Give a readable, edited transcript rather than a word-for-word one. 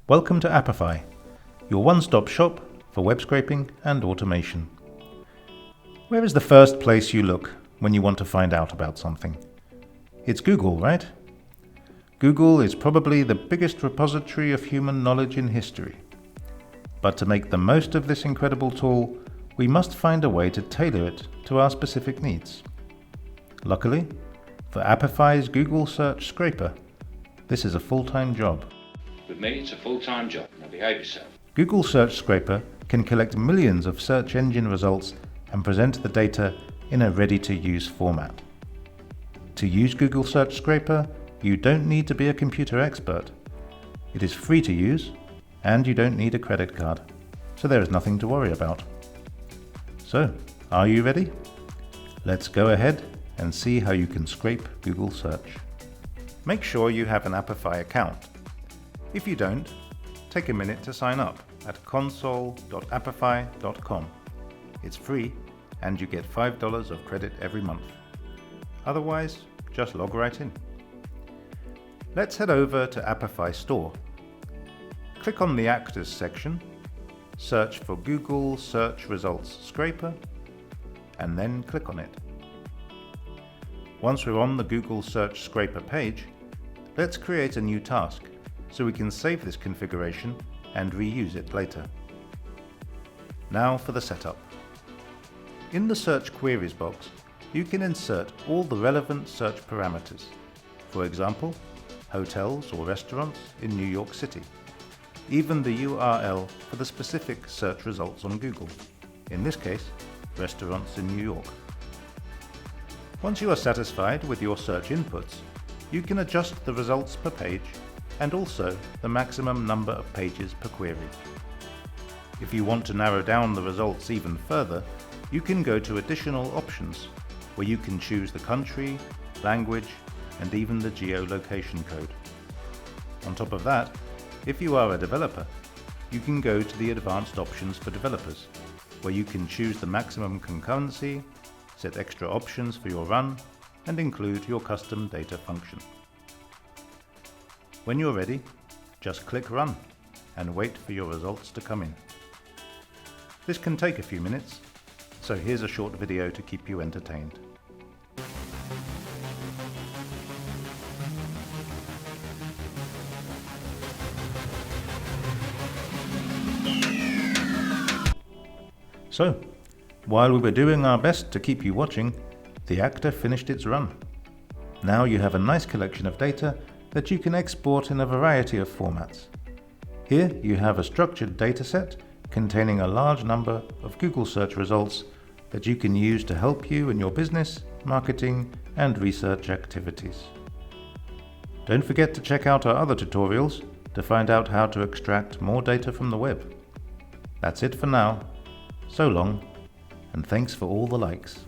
Welcome to Apify, your one-stop shop for web scraping and automation. Where is the first place you look when you want to find out about something? It's Google, right? Google is probably the biggest repository of human knowledge in history. But to make the most of this incredible tool, we must find a way to tailor it to our specific needs. Luckily, for Apify's Google Search Scraper, this is a full-time job. With me, it's a full-time job. Now behave yourself. Google Search Scraper can collect millions of search engine results and present the data in a ready-to-use format. To use Google Search Scraper, you don't need to be a computer expert. It is free to use, and you don't need a credit card, so there is nothing to worry about. So, are you ready? Let's go ahead and see how you can scrape Google Search. Make sure you have an Apify account. If you don't, take a minute to sign up at console.apify.com. It's free and you get $5 of credit every month. Otherwise, just log right in. Let's head over to Apify Store. Click on the Actors section, search for Google Search Results Scraper, and then click on it. Once we're on the Google Search Scraper page, let's create a new task so we can save this configuration and reuse it later. Now for the setup. In the Search Queries box, you can insert all the relevant search parameters. For example, hotels or restaurants in New York City. Even the URL for the specific search results on Google. In this case, restaurants in New York. Once you are satisfied with your search inputs, you can adjust the results per page and also the maximum number of pages per query. If you want to narrow down the results even further, you can go to additional options where you can choose the country, language, and even the geolocation code. On top of that, if you are a developer, you can go to the advanced options for developers, where you can choose the maximum concurrency, set extra options for your run, and include your custom data function. When you're ready, just click Run and wait for your results to come in. This can take a few minutes, so here's a short video to keep you entertained. So, while we were doing our best to keep you watching, the actor finished its run. Now you have a nice collection of data that you can export in a variety of formats. Here you have a structured dataset containing a large number of Google search results that you can use to help you in your business, marketing, and research activities. Don't forget to check out our other tutorials to find out how to extract more data from the web. That's it for now. So long, and thanks for all the likes.